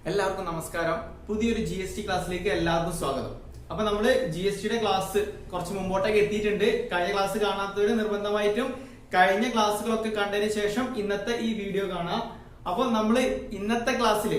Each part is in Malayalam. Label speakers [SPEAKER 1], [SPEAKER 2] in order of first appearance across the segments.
[SPEAKER 1] എല്ലാവർക്കും നമസ്കാരം. പുതിയൊരു GST ക്ലാസ്സിലേക്ക് എല്ലാവർക്കും സ്വാഗതം. അപ്പൊ നമ്മള് GSTയുടെ ക്ലാസ് കുറച്ച് മുമ്പോട്ടേക്ക് എത്തിയിട്ടുണ്ട്. കഴിഞ്ഞ ക്ലാസ് കാണാത്തവര് നിർബന്ധമായിട്ടും കഴിഞ്ഞ ക്ലാസ്സുകളൊക്കെ കണ്ടതിന് ശേഷം ഇന്നത്തെ ഈ വീഡിയോ കാണാം. അപ്പൊ നമ്മള് ഇന്നത്തെ ക്ലാസ്സിൽ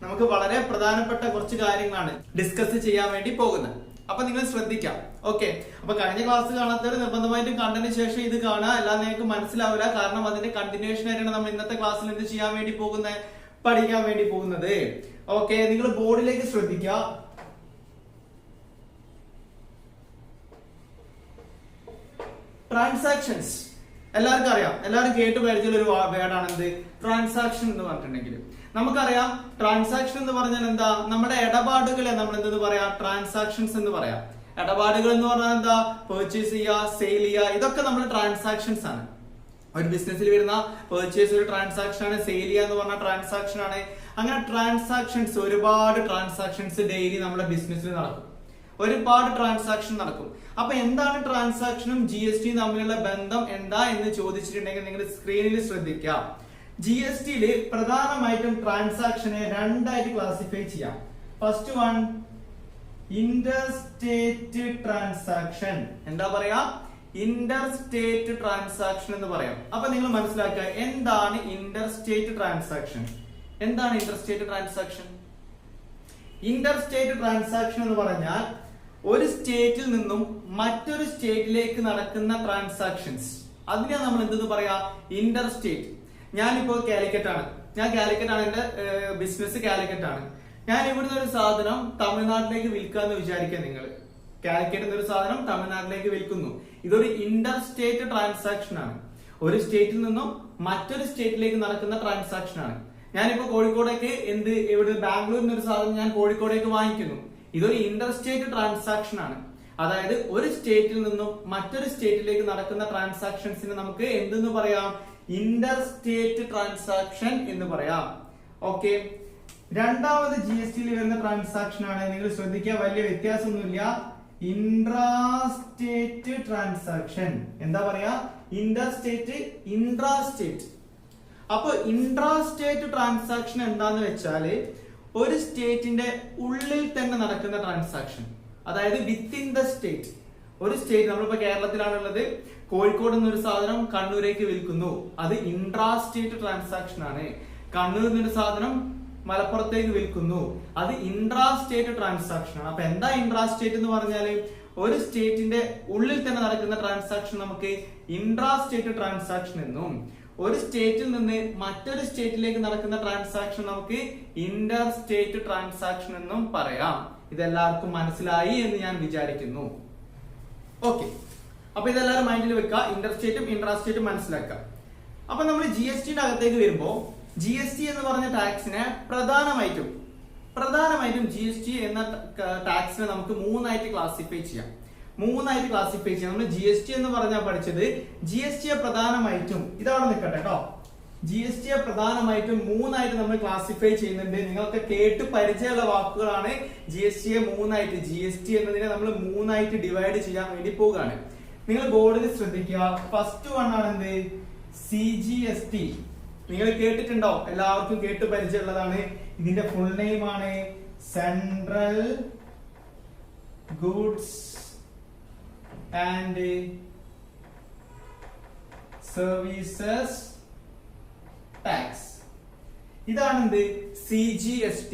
[SPEAKER 1] നമുക്ക് വളരെ പ്രധാനപ്പെട്ട കുറച്ച് കാര്യങ്ങളാണ് ഡിസ്കസ് ചെയ്യാൻ വേണ്ടി പോകുന്നത്. അപ്പൊ നിങ്ങൾ ശ്രദ്ധിക്കാം. ഓക്കെ, അപ്പൊ കഴിഞ്ഞ ക്ലാസ് കാണാത്തവർ നിർബന്ധമായിട്ടും കണ്ടതിന് ശേഷം ഇത് കാണുക. എല്ലാം നിങ്ങൾക്ക് മനസ്സിലാവില്ല, കാരണം അതിന്റെ കണ്ടിന്യൂഷൻ ആയിട്ടാണ് നമ്മൾ ഇന്നത്തെ ക്ലാസ്സിൽ എന്ത് ചെയ്യാൻ വേണ്ടി പോകുന്നത്, പഠിക്കാൻ വേണ്ടി പോകുന്നത്. ഓക്കെ, നിങ്ങൾ ബോർഡിലേക്ക് ശ്രദ്ധിക്കുക. ട്രാൻസാക്ഷൻസ് എല്ലാവർക്കും അറിയാം, എല്ലാവരും കേട്ട് പരിചയമുള്ള ഒരു വേർഡാണ് എന്ത്, ട്രാൻസാക്ഷൻ എന്ന് പറഞ്ഞിട്ടുണ്ടെങ്കിൽ. നമുക്കറിയാം ട്രാൻസാക്ഷൻ എന്ന് പറഞ്ഞാൽ എന്താ, നമ്മുടെ ഇടപാടുകളെ നമ്മൾ എന്തെന്ന് പറയാം, ട്രാൻസാക്ഷൻസ് എന്ന് പറയാം. ഇടപാടുകൾ എന്ന് പറഞ്ഞാൽ എന്താ, പെർച്ചേസ് ചെയ്യുക, സെയിൽ ചെയ്യുക, ഇതൊക്കെ നമ്മുടെ ട്രാൻസാക്ഷൻസ് ആണ്. ഒരു ബിസിനസ്സിൽ വരുന്ന പെർച്ചേസ് ഒരു ട്രാൻസാക്ഷൻ ആണ്, സെയിൽ ചെയ്യുക എന്ന് പറഞ്ഞ ട്രാൻസാക്ഷൻ ആണ്. അങ്ങനെ ട്രാൻസാക്ഷൻസ്, ഒരുപാട് ട്രാൻസാക്ഷൻസ് ഡെയിലി നമ്മുടെ ബിസിനസ്സിൽ നടക്കും, ഒരുപാട് ട്രാൻസാക്ഷൻ നടക്കും. അപ്പൊ എന്താണ് ട്രാൻസാക്ഷനും GST തമ്മിലുള്ള ബന്ധം എന്താ എന്ന് ചോദിച്ചിട്ടുണ്ടെങ്കിൽ നിങ്ങൾ സ്ക്രീനിൽ ശ്രദ്ധിക്കാം. GSTയിൽ പ്രധാനമായിട്ടും ട്രാൻസാക്ഷനെ രണ്ടായിട്ട് ക്ലാസിഫൈ ചെയ്യാം. First one interstate transaction. എന്താ പറയാ, ഇന്റർസ്റ്റേറ്റ് ട്രാൻസാക്ഷൻ എന്ന് പറയാം. അപ്പൊ നിങ്ങൾ മനസ്സിലാക്കുക എന്താണ് ഇന്റർസ്റ്റേറ്റ് ട്രാൻസാക്ഷൻ. എന്താണ് ഇന്റർസ്റ്റേറ്റ് ട്രാൻസാക്ഷൻ? ഇന്റർസ്റ്റേറ്റ് ട്രാൻസാക്ഷൻ എന്ന് പറഞ്ഞാൽ ഒരു സ്റ്റേറ്റിൽ നിന്നും മറ്റൊരു സ്റ്റേറ്റിലേക്ക് നടക്കുന്ന ട്രാൻസാക്ഷൻസ്, അതിനെ നമ്മൾ എന്തെന്ന് പറയാ, ഇന്റർസ്റ്റേറ്റ്. ഞാനിപ്പോ കാലിക്കറ്റ് ആണ്, എന്റെ ബിസിനസ് കാലിക്കറ്റ് ആണ്. ഞാൻ ഇവിടുന്ന് ഒരു സാധനം തമിഴ്നാട്ടിലേക്ക് വിൽക്കാന്ന് വിചാരിക്കുക. നിങ്ങൾ കാലിക്കറ്റ് ഒരു സാധനം തമിഴ്നാട്ടിലേക്ക് വിൽക്കുന്നു. ഇതൊരു ഇന്റർസ്റ്റേറ്റ് ട്രാൻസാക്ഷൻ ആണ്. ഒരു സ്റ്റേറ്റിൽ നിന്നും മറ്റൊരു സ്റ്റേറ്റിലേക്ക് നടക്കുന്ന ട്രാൻസാക്ഷൻ ആണ്. ഞാനിപ്പോ കോഴിക്കോടേക്ക് ഇവിടെ ബാംഗ്ലൂരിൽ നിന്ന് ഒരു സാധനം ഞാൻ കോഴിക്കോടേക്ക് വാങ്ങിക്കുന്നു. ഇതൊരു ഇന്റർസ്റ്റേറ്റ് ട്രാൻസാക്ഷൻ ആണ്. അതായത് ഒരു സ്റ്റേറ്റിൽ നിന്നും മറ്റൊരു സ്റ്റേറ്റിലേക്ക് നടക്കുന്ന ട്രാൻസാക്ഷൻസിന് നമുക്ക് എന്തെന്ന് പറയാം, ഇന്റർസ്റ്റേറ്റ് ട്രാൻസാക്ഷൻ എന്ന് പറയാം. ഓക്കെ, രണ്ടാമത് GSTയിൽ വരുന്ന ട്രാൻസാക്ഷൻ ആണ്, നിങ്ങൾ ശ്രദ്ധിക്കുക, വലിയ വ്യത്യാസമൊന്നുമില്ല, ഇൻട്രാസ്റ്റേറ്റ് ട്രാൻസാക്ഷൻ. എന്താ പറയാ, ഇന്റർസ്റ്റേറ്റ്, ഇൻട്രാസ്റ്റേറ്റ്. അപ്പൊ ഇൻട്രാസ്റ്റേറ്റ് ട്രാൻസാക്ഷൻ എന്താന്ന് വെച്ചാല് ഒരു സ്റ്റേറ്റിന്റെ ഉള്ളിൽ തന്നെ നടക്കുന്ന ട്രാൻസാക്ഷൻ, അതായത് വിത്തിൻ ദ സ്റ്റേറ്റ്. ഒരു സ്റ്റേറ്റ്, നമ്മളിപ്പോ കേരളത്തിലാണുള്ളത്, കോഴിക്കോട് നിന്നൊരു സാധനം കണ്ണൂരേക്ക് വിൽക്കുന്നു, അത് ഇൻട്രാസ്റ്റേറ്റ് ട്രാൻസാക്ഷൻ ആണ്. കണ്ണൂരിൽ നിന്നൊരു സാധനം മലപ്പുറത്തേക്ക് വിൽക്കുന്നു, അത് ഇൻട്രാസ്റ്റേറ്റ് ട്രാൻസാക്ഷൻ ആണ്. അപ്പൊ എന്താ ഇൻട്രാസ്റ്റേറ്റ് എന്ന് പറഞ്ഞാല് ഒരു സ്റ്റേറ്റിന്റെ ഉള്ളിൽ തന്നെ നടക്കുന്ന ട്രാൻസാക്ഷൻ നമുക്ക് ഇൻട്രാസ്റ്റേറ്റ് ട്രാൻസാക്ഷൻ എന്നും, ഒരു സ്റ്റേറ്റിൽ നിന്ന് മറ്റൊരു സ്റ്റേറ്റിലേക്ക് നടക്കുന്ന ട്രാൻസാക്ഷൻ നമുക്ക് ഇന്റർസ്റ്റേറ്റ് ട്രാൻസാക്ഷൻ എന്നും പറയാം. ഇതെല്ലാവർക്കും മനസ്സിലായി എന്ന് ഞാൻ വിചാരിക്കുന്നു. ഓക്കെ, അപ്പൊ ഇതെല്ലാവരും മൈൻഡിൽ വെക്കുക, ഇന്റർസ്റ്റേറ്റും ഇൻട്രാസ്റ്റേറ്റും മനസ്സിലാക്കുക. അപ്പൊ നമ്മൾ GSTയുടെ അകത്തേക്ക് വരുമ്പോ GST എന്ന് പറഞ്ഞ ടാക്സിനെ പ്രധാനമായിട്ടും GST എന്ന ടാക്സിനെ നമുക്ക് മൂന്നായിട്ട് ക്ലാസിഫൈ ചെയ്യാം. നമ്മൾ GST എന്ന് പറഞ്ഞാൽ പഠിച്ചത്, GSTയെ പ്രധാനമായിട്ടും, ഇതവിടെ നിൽക്കട്ടെ കേട്ടോ, GSTയെ പ്രധാനമായിട്ടും മൂന്നായിട്ട് നമ്മൾ ക്ലാസിഫൈ ചെയ്യുന്നുണ്ട്. നിങ്ങൾക്ക് കേട്ട് പരിചയമുള്ള വാക്കുകളാണ്. GSTയെ മൂന്നായിട്ട്, GST എന്നതിനെ നമ്മൾ മൂന്നായിട്ട് ഡിവൈഡ് ചെയ്യാൻ വേണ്ടി പോവുകയാണ്. നിങ്ങൾ ബോർഡിൽ ശ്രദ്ധിക്കുക. ഫസ്റ്റ് വൺ ആണ് എന്ത്, CGST. നിങ്ങൾ കേട്ടിട്ടുണ്ടോ, എല്ലാവർക്കും കേട്ട് പരിചയമുള്ളതാണ്. ഇതിന്റെ ഫുൾ നെയിം ആണ് central goods and services tax. ഇതാണ് എന്ത്, CGST,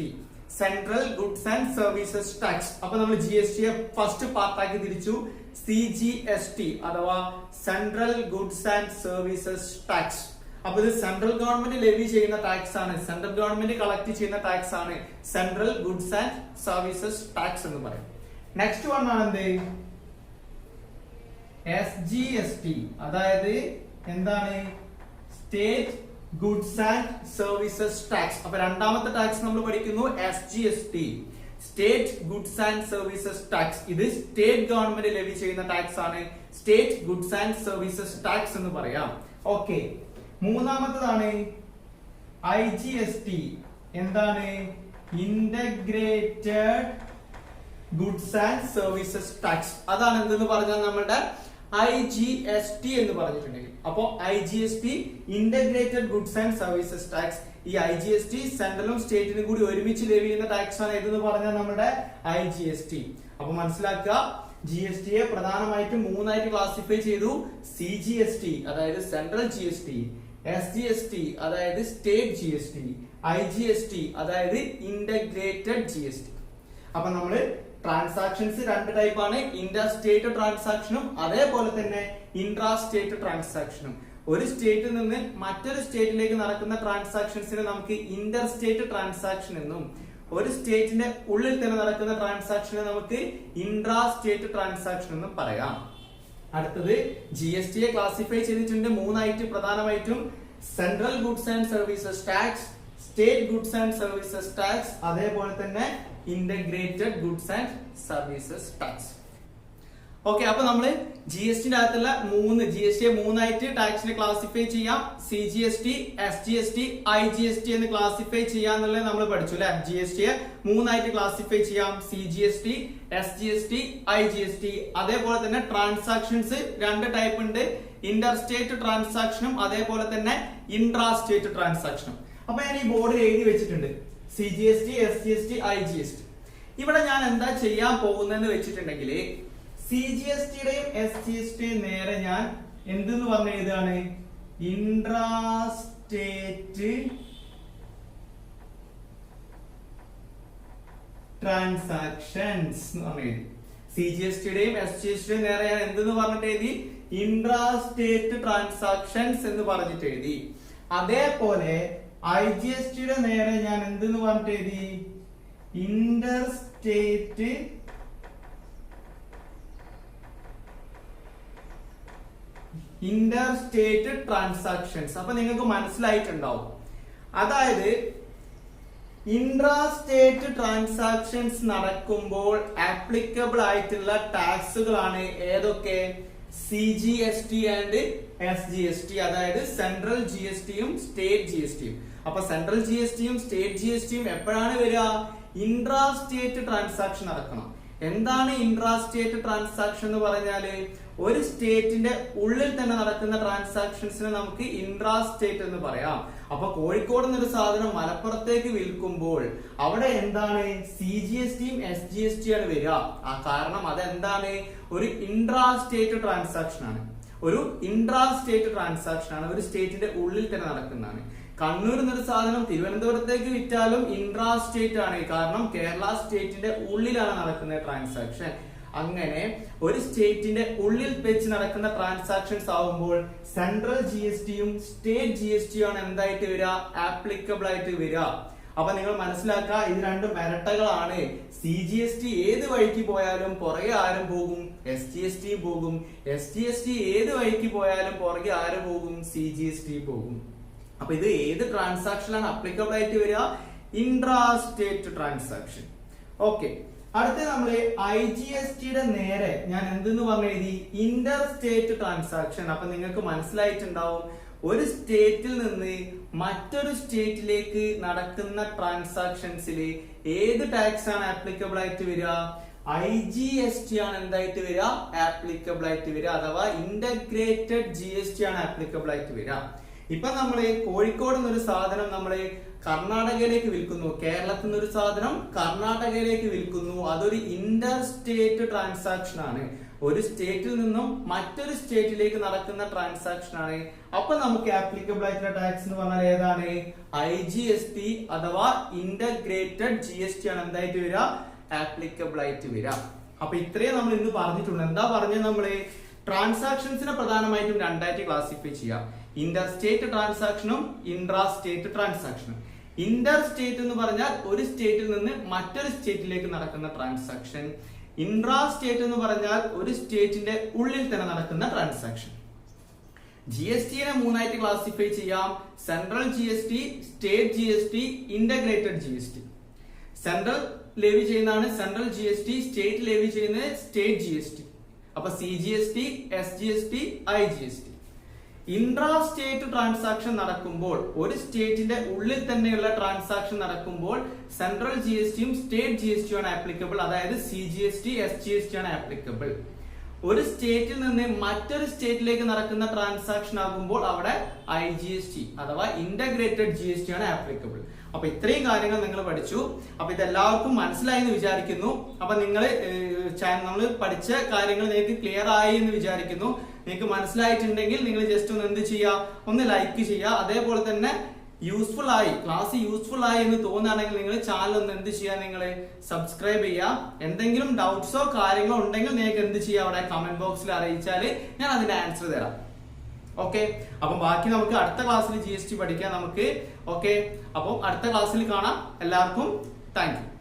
[SPEAKER 1] central goods and services tax. അപ്പൊ നമ്മൾ GSTയെ ഫസ്റ്റ് പാർട്ടാക്കി തിരിച്ചു, CGST അഥവാ central goods and services tax. അപ്പൊ ഇത് സെൻട്രൽ ഗവൺമെന്റ് ലെവി ചെയ്യുന്ന ടാക്സ് ആണ്, സെൻട്രൽ ഗവൺമെന്റ് കളക്ട് ചെയ്യുന്ന ടാക്സ് ആണ് central goods and services tax എന്ന് പറയും. നെക്സ്റ്റ് വൺ ആണ് എന്ത്, SGST, അതായത് എന്താണ്, state goods and services tax. അപ്പൊ രണ്ടാമത്തെ ടാക്സ് നമ്മൾ പഠിക്കുന്നു SGST, state goods and services tax. ഇത് സ്റ്റേറ്റ് ഗവൺമെന്റ് ലെവി ചെയ്യുന്ന ടാക്സ് ആണ്, state goods and services tax എന്ന് പറയാം. ഓക്കെ, മൂന്നാമത്തതാണ് IGST. എന്താണ്, integrated goods and services tax. അതാണ് എന്തെന്ന് പറഞ്ഞാൽ നമ്മുടെ IGST എന്ന് പറഞ്ഞിട്ടുണ്ടെങ്കിൽ. അപ്പോ IGST, integrated goods and services tax. ഈ IGST സെൻട്രലും സ്റ്റേറ്റിനും കൂടി ഒരുമിച്ച് ലെവി ചെയ്യുന്ന ടാക്സ് ആണ് ഏതെന്ന് പറഞ്ഞാൽ നമ്മുടെ IGST. അപ്പൊ മനസ്സിലാക്കുക, GST യെ പ്രധാനമായിട്ടും മൂന്നായിട്ട് ക്ലാസിഫൈ ചെയ്തു. CGST അതായത് സെൻട്രൽ GST, SGST അതായത് സ്റ്റേറ്റ് GST, IGST അതായത് ഇന്റഗ്രേറ്റഡ് GST. അപ്പൊ നമ്മള് ട്രാൻസാക്ഷൻസ് രണ്ട് ടൈപ്പ് ആണ്, ഇന്റർ സ്റ്റേറ്റ് ട്രാൻസാക്ഷനും അതേപോലെ തന്നെ ഇൻട്രാ സ്റ്റേറ്റ് ട്രാൻസാക്ഷനും. ഒരു സ്റ്റേറ്റിൽ നിന്ന് മറ്റൊരു സ്റ്റേറ്റിലേക്ക് നടക്കുന്ന ട്രാൻസാക്ഷൻസിനെ നമുക്ക് ഇന്റർ സ്റ്റേറ്റ് ട്രാൻസാക്ഷൻ എന്നും ഒരു സ്റ്റേറ്റിന്റെ ഉള്ളിൽ തന്നെ നടക്കുന്ന ട്രാൻസാക്ഷനെ നമുക്ക് ഇൻട്രാ സ്റ്റേറ്റ് ട്രാൻസാക്ഷൻ എന്നും പറയാം. അടുത്തത് GST യെ ക്ലാസിഫൈ ചെയ്തിട്ടുണ്ട് മൂന്നായിട്ട്. പ്രധാനമായിട്ടും central goods and services tax, state goods and services tax, അതേപോലെ തന്നെ integrated goods and services tax. Okay, അപ്പൊ നമ്മള് GSTന്റെ അകത്തുള്ള GST മൂന്നായിട്ട് ടാക്സിനെ ക്ലാസിഫൈ ചെയ്യാം. CGST, SGST, IGST എന്ന് ക്ലാസിഫൈ ചെയ്യാന്നുള്ളത് നമ്മൾ പഠിച്ചു അല്ലെ. GST യെ മൂന്നായിട്ട് ക്ലാസിഫൈ ചെയ്യാം, CGST, SGST, IGST. അതേപോലെ തന്നെ ട്രാൻസാക്ഷൻസ് രണ്ട് ടൈപ്പ് ഉണ്ട്, ഇന്റർ സ്റ്റേറ്റ് ട്രാൻസാക്ഷനും അതേപോലെ തന്നെ ഇൻട്രാ സ്റ്റേറ്റ് ട്രാൻസാക്ഷനും. അപ്പൊ ഞാൻ ഈ ബോർഡിൽ എഴുതി വെച്ചിട്ടുണ്ട് CGST, SGST, IGST. ഇവിടെ ഞാൻ എന്താ ചെയ്യാൻ പോകുന്നതെന്ന് വെച്ചിട്ടുണ്ടെങ്കിൽ CGSTയുടെയും SGSTയുടെയും നേരെ ഞാൻ എന്തെന്ന് പറഞ്ഞ എഴുതാണ്, ഇൻട്രാ സ്റ്റേറ്റ് ട്രാൻസാക്ഷൻസ് എന്ന് പറഞ്ഞു. CGSTയുടെയും SGSTയുടെയും നേരെ ഞാൻ എന്തെന്ന് പറഞ്ഞിട്ട് എഴുതി, ഇൻട്രാ സ്റ്റേറ്റ് ട്രാൻസാക്ഷൻസ് എന്ന് പറഞ്ഞിട്ട് എഴുതി. അതേപോലെ IGSTയുടെ നേരെ ഞാൻ എന്തെന്ന് പറഞ്ഞിട്ട് എഴുതി, ഇന്റർ സ്റ്റേറ്റ് ട്രാൻസാക്ഷൻസ്. അപ്പൊ നിങ്ങൾക്ക് മനസ്സിലായിട്ടുണ്ടാവും. അതായത് ഇൻട്രാ സ്റ്റേറ്റ് ട്രാൻസാക്ഷൻസ് നടക്കുമ്പോൾ ആപ്ലിക്കബിൾ ആയിട്ടുള്ള ടാക്സുകളാണ് ഏതൊക്കെ, CGST ആൻഡ് SGST, അതായത് സെൻട്രൽ GSTയും സ്റ്റേറ്റ് GSTയും. അപ്പൊ സെൻട്രൽ GSTയും സ്റ്റേറ്റ് GSTയും എപ്പോഴാണ് വരിക, ഇൻട്രാ സ്റ്റേറ്റ് ട്രാൻസാക്ഷൻ നടക്കണം. എന്താണ് ഇൻട്രാ സ്റ്റേറ്റ് ട്രാൻസാക്ഷൻ എന്ന് പറഞ്ഞാല്, ഒരു സ്റ്റേറ്റിന്റെ ഉള്ളിൽ തന്നെ നടക്കുന്ന ട്രാൻസാക്ഷൻസിനെ നമുക്ക് ഇൻട്രാ സ്റ്റേറ്റ് എന്ന് പറയാം. അപ്പൊ കോഴിക്കോട് നിന്നൊരു സാധനം മലപ്പുറത്തേക്ക് വിൽക്കുമ്പോൾ അവിടെ എന്താണ്, CGSTയും SGSTയാണ് വരിക. കാരണം അതെന്താണ്, ഒരു ഇൻട്രാ സ്റ്റേറ്റ് ട്രാൻസാക്ഷൻ ആണ്, ഒരു ഇൻട്രാ സ്റ്റേറ്റ് ട്രാൻസാക്ഷൻ ആണ്, ഒരു സ്റ്റേറ്റിന്റെ ഉള്ളിൽ തന്നെ നടക്കുന്നതാണ്. കണ്ണൂർ എന്നൊരു സാധനം തിരുവനന്തപുരത്തേക്ക് വിറ്റാലും ഇൻട്രാ സ്റ്റേറ്റ് ആണ്, കാരണം കേരള സ്റ്റേറ്റിന്റെ ഉള്ളിലാണ് നടക്കുന്ന ട്രാൻസാക്ഷൻ. അങ്ങനെ ഒരു സ്റ്റേറ്റിന്റെ ഉള്ളിൽ വെച്ച് നടക്കുന്ന ട്രാൻസാക്ഷൻസ് ആവുമ്പോൾ സെൻട്രൽ GSTയും സ്റ്റേറ്റ് GSTയും ആണ് എന്തായിട്ട് വരിക, ആപ്ലിക്കബിൾ ആയിട്ട് വരിക. അപ്പൊ നിങ്ങൾ മനസ്സിലാക്കുക, ഇത് രണ്ടും ഇരട്ടകളാണ്. CGST ഏത് വഴിക്ക് പോയാലും പുറകെ ആരും പോകും, SGST പോകും. SGST ഏത് വഴിക്ക് പോയാലും പുറകെ ആരും പോകും, CGST പോകും. അപ്പൊ ഇത് ഏത് ട്രാൻസാക്ഷനാണ് അപ്ലിക്കബിൾ ആയിട്ട് വരിക, ഇൻട്രാ സ്റ്റേറ്റ് ട്രാൻസാക്ഷൻ. ഓക്കെ, അടുത്ത നമ്മള് IGSTയുടെ നേരെ ഞാൻ എന്തെന്ന് പറഞ്ഞു എഴുതി, ഇന്റർ സ്റ്റേറ്റ് ട്രാൻസാക്ഷൻ. അപ്പൊ നിങ്ങൾക്ക് മനസ്സിലായിട്ടുണ്ടാവും, ഒരു സ്റ്റേറ്റിൽ നിന്ന് മറ്റൊരു സ്റ്റേറ്റിലേക്ക് നടക്കുന്ന ട്രാൻസാക്ഷൻസിൽ ഏത് ടാക്സ് ആണ് ആപ്ലിക്കബിൾ ആയിട്ട് വരിക, IGST ആണ് എന്തായിട്ട് വരിക, ആപ്ലിക്കബിൾ ആയിട്ട് വരിക. അഥവാ ഇന്റഗ്രേറ്റഡ് GST ആണ് ആപ്ലിക്കബിൾ ആയിട്ട് വരിക. ഇപ്പൊ നമ്മള് കോഴിക്കോട് നിന്നൊരു സാധനം നമ്മള് കർണാടകയിലേക്ക് വിൽക്കുന്നു, കേരളത്തിൽ നിന്നൊരു സാധനം കർണാടകയിലേക്ക് വിൽക്കുന്നു, അതൊരു ഇന്റർ സ്റ്റേറ്റ് ട്രാൻസാക്ഷൻ ആണ്. ഒരു സ്റ്റേറ്റിൽ നിന്നും മറ്റൊരു സ്റ്റേറ്റിലേക്ക് നടക്കുന്ന ട്രാൻസാക്ഷൻ ആണ്. അപ്പൊ നമുക്ക് ആപ്ലിക്കബിൾ ആയിട്ടുള്ള ടാക്സ് എന്ന് പറഞ്ഞാൽ ഏതാണ്, IGST അഥവാ ഇന്റഗ്രേറ്റഡ് GST ആണ് എന്തായിട്ട് വരിക, ആപ്ലിക്കബിൾ ആയിട്ട് വരിക. അപ്പൊ ഇത്രയും നമ്മൾ ഇന്ന് പറഞ്ഞിട്ടുണ്ട്. എന്താ പറഞ്ഞത്, നമ്മള് ട്രാൻസാക്ഷൻസിനെ പ്രധാനമായിട്ടും രണ്ടായിട്ട് ക്ലാസിഫൈ ചെയ്യാം, ഇന്റർ സ്റ്റേറ്റ് ട്രാൻസാക്ഷനും ഇൻട്രാ സ്റ്റേറ്റ് ട്രാൻസാക്ഷനും. ഇന്റർ സ്റ്റേറ്റ് എന്ന് പറഞ്ഞാൽ ഒരു സ്റ്റേറ്റിൽ നിന്ന് മറ്റൊരു സ്റ്റേറ്റിലേക്ക് നടക്കുന്ന ട്രാൻസാക്ഷൻ. ഇൻട്രാ സ്റ്റേറ്റ് എന്ന് പറഞ്ഞാൽ ഒരു സ്റ്റേറ്റിന്റെ ഉള്ളിൽ തന്നെ നടക്കുന്ന ട്രാൻസാക്ഷൻ. GSTനെ മൂന്നായിട്ട് ക്ലാസിഫൈ ചെയ്യാം, central GST, state GST, integrated GST. Central levy ചെയ്യുന്നതാണ് സെൻട്രൽ GST, സ്റ്റേറ്റ് ലെവി ചെയ്യുന്നത് സ്റ്റേറ്റ് GST. അപ്പൊ CGST, SGST, IGST. Intra state transaction നടക്കുമ്പോൾ, ഒരു സ്റ്റേറ്റിന്റെ ഉള്ളിൽ തന്നെയുള്ള ട്രാൻസാക്ഷൻ നടക്കുമ്പോൾ സെൻട്രൽ GSTയും സ്റ്റേറ്റ് GSTയും ആണ് ആപ്ലിക്കബിൾ, അതായത് CGST, SGST ആണ് ആപ്ലിക്കബിൾ. ഒരു സ്റ്റേറ്റിൽ നിന്ന് മറ്റൊരു സ്റ്റേറ്റിലേക്ക് നടക്കുന്ന ട്രാൻസാക്ഷൻ ആകുമ്പോൾ അവിടെ IGST അഥവാ ഇന്റഗ്രേറ്റഡ് GST ആണ് ആപ്ലിക്കബിൾ. അപ്പൊ ഇത്രയും കാര്യങ്ങൾ നിങ്ങൾ പഠിച്ചു. അപ്പൊ ഇതെല്ലാവർക്കും മനസ്സിലായി എന്ന് വിചാരിക്കുന്നു. അപ്പൊ നിങ്ങൾ നമ്മൾ പഠിച്ച കാര്യങ്ങൾ നിങ്ങൾക്ക് ക്ലിയർ ആയി എന്ന് വിചാരിക്കുന്നു. നിങ്ങൾക്ക് മനസ്സിലായിട്ടുണ്ടെങ്കിൽ നിങ്ങൾ ജസ്റ്റ് ഒന്ന് എന്ത് ചെയ്യുക, ഒന്ന് ലൈക്ക് ചെയ്യുക. അതേപോലെ തന്നെ യൂസ്ഫുൾ ആയി, ക്ലാസ് യൂസ്ഫുൾ ആയി എന്ന് തോന്നുകയാണെങ്കിൽ നിങ്ങൾ ചാനൽ ഒന്ന് എന്ത് ചെയ്യുക, നിങ്ങൾ സബ്സ്ക്രൈബ് ചെയ്യുക. എന്തെങ്കിലും ഡൗട്ട്സോ കാര്യങ്ങളോ ഉണ്ടെങ്കിൽ നിങ്ങൾക്ക് എന്ത് ചെയ്യുക, അവിടെ കമന്റ് ബോക്സിൽ അറിയിച്ചാൽ ഞാൻ അതിന്റെ ആൻസർ തരാം. ഓക്കെ, അപ്പം ബാക്കി നമുക്ക് അടുത്ത ക്ലാസ്സിൽ GST പഠിക്കാം നമുക്ക്. ഓക്കെ, അപ്പം അടുത്ത ക്ലാസ്സിൽ കാണാം. എല്ലാവർക്കും താങ്ക് യു.